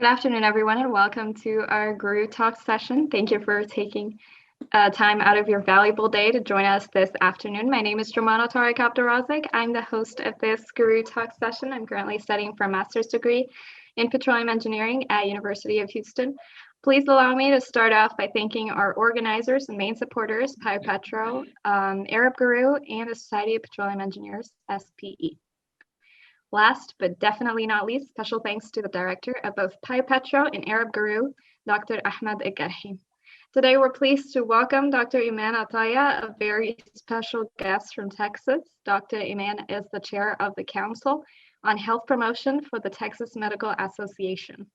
Good afternoon, everyone, and welcome to our Guru Talk session. Thank you for taking time out of your valuable day to join us this afternoon. My name is Eman Attaya. I'm the host of this Guru Talk session. I'm currently studying for a master's degree in petroleum engineering at University of Houston. Please allow me to start off by thanking our organizers and main supporters, PioPetro, Arab Guru, and the Society of Petroleum Engineers, SPE. Last but definitely not least, special thanks to the director of both PioPetro and Arab Guru, Dr. Ahmed Egarhi. Today, we're pleased to welcome Dr. Eman Attaya, a very special guest from Texas. Dr. Eman is the chair of the Council on Health Promotion for the Texas Medical Association.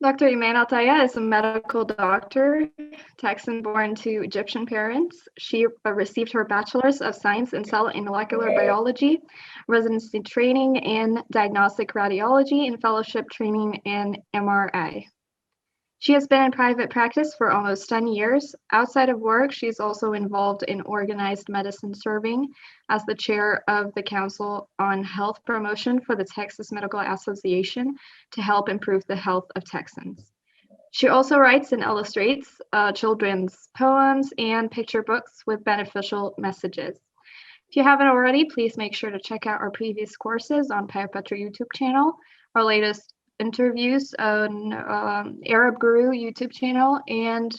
Dr. Eman Attaya is a medical doctor, Texan born to Egyptian parents. She received her Bachelor's of Science in Cell and Molecular Biology, residency training in Diagnostic Radiology, and fellowship training in MRI. She has been in private practice for almost 10 years. Outside of work, she's also involved in organized medicine, serving as the chair of the Council on Health Promotion for the Texas Medical Association to help improve the health of Texans. She also writes and illustrates children's poems and picture books with beneficial messages. If you haven't already, please make sure to check out our previous courses on PioPetro YouTube channel, our latest interviews on Arab Guru YouTube channel, and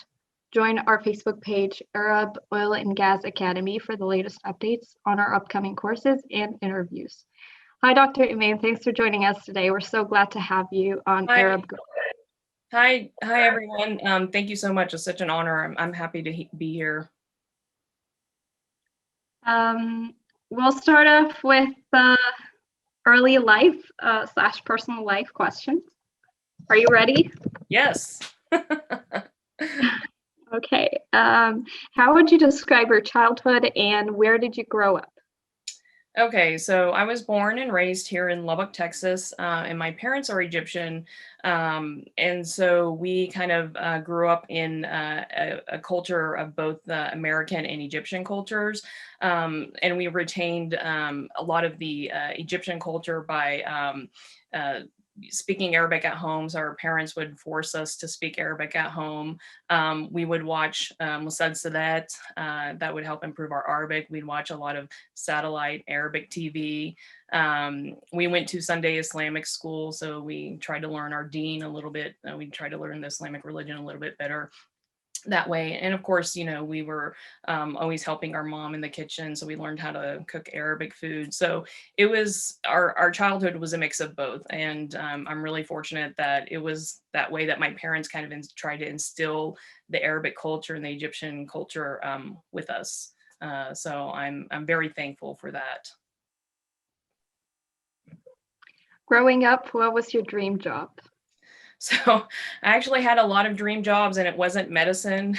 join our Facebook page, Arab Oil and Gas Academy, for the latest updates on our upcoming courses and interviews. Hi, Dr. Eman. Thanks for joining us today. We're so glad to have you on Arab Guru. Hi, everyone. Thank you so much. It's such an honor. I'm happy to be here. We'll start off with early life / personal life questions. Are you ready? Yes. Okay. How would you describe your childhood and where did you grow up? Okay, so I was born and raised here in Lubbock, Texas, and my parents are Egyptian. And so we kind of grew up in a culture of both American and Egyptian cultures. And we retained a lot of the Egyptian culture by speaking Arabic at home. So our parents would force us to speak Arabic at home. We would watch Musad Sadat, that would help improve our Arabic. We'd watch a lot of satellite Arabic TV. We went to Sunday Islamic school, so we tried to learn our deen a little bit. We tried to learn the Islamic religion a little bit better that way. And of course, we were always helping our mom in the kitchen, so we learned how to cook Arabic food. So it was our childhood was a mix of both, and I'm really fortunate that it was that way, that my parents kind of tried to instill the Arabic culture and the Egyptian culture with us. So I'm very thankful for that. Growing up, what was your dream job? So I actually had a lot of dream jobs, and it wasn't medicine.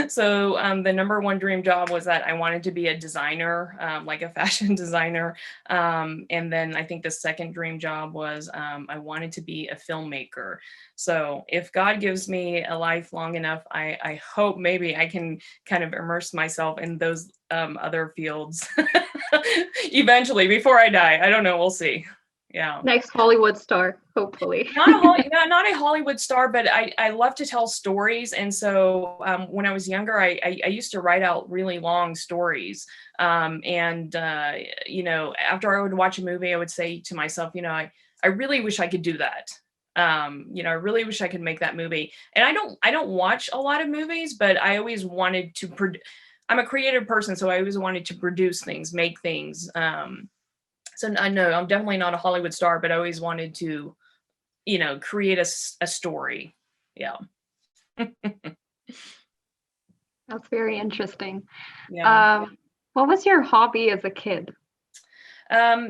So the number one dream job was that I wanted to be a designer, like a fashion designer. And then I think the second dream job was I wanted to be a filmmaker. So if God gives me a life long enough, I hope maybe I can kind of immerse myself in those other fields eventually before I die. I don't know. We'll see. Yeah. Next Hollywood star, hopefully. Not a Hollywood star, but I love to tell stories. And so when I was younger, I used to write out really long stories. And after I would watch a movie, I would say to myself, I really wish I could do that. I really wish I could make that movie. And I don't watch a lot of movies, but I always wanted to I'm a creative person, so I always wanted to produce things, make things. So I know I'm definitely not a Hollywood star, but I always wanted to, create a story. Yeah. That's very interesting. Yeah. What was your hobby as a kid?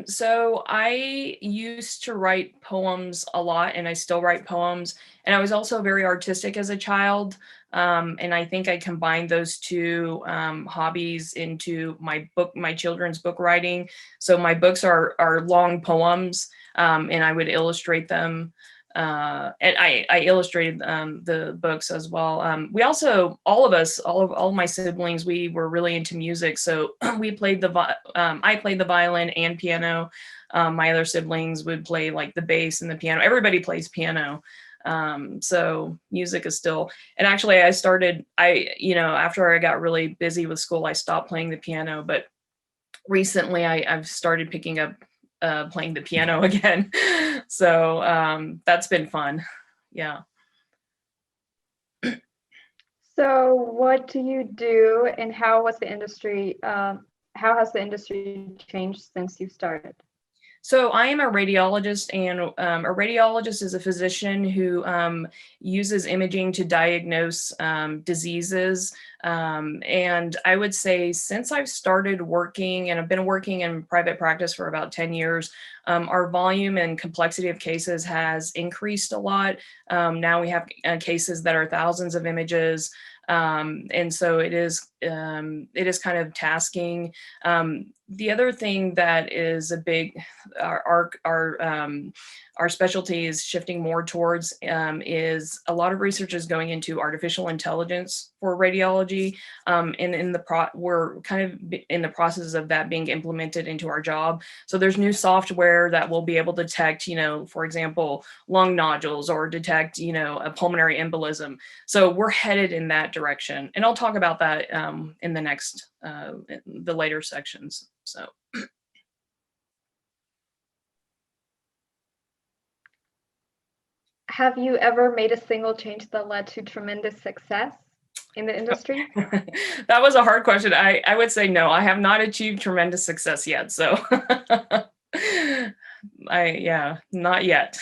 So I used to write poems a lot, and I still write poems. And I was also very artistic as a child. And I think I combined those two hobbies into my children's book writing. So my books are long poems, and I would illustrate them. and I illustrated the books as well. We also, all of my siblings, we were really into music. So we played I played the violin and piano. My other siblings would play like the bass and the piano. Everybody plays piano. So music is still, and actually after I got really busy with school, I stopped playing the piano, but recently I've started picking up playing the piano again. So that's been fun. Yeah. So what do you do, and how has the industry changed since you started? So I am a radiologist, and a radiologist is a physician who uses imaging to diagnose diseases. And I would say since I've started working, and I've been working in private practice for about 10 years, our volume and complexity of cases has increased a lot. Now we have cases that are thousands of images. And so it is kind of tasking. The other thing that is a big, our specialty is shifting more towards is a lot of research is going into artificial intelligence for radiology, and we're kind of in the process of that being implemented into our job. So there's new software that will be able to detect, for example, lung nodules, or detect, a pulmonary embolism. So we're headed in that direction, and I'll talk about that in the later sections. So. Have you ever made a single change that led to tremendous success in the industry? That was a hard question. I would say no, I have not achieved tremendous success yet. So not yet.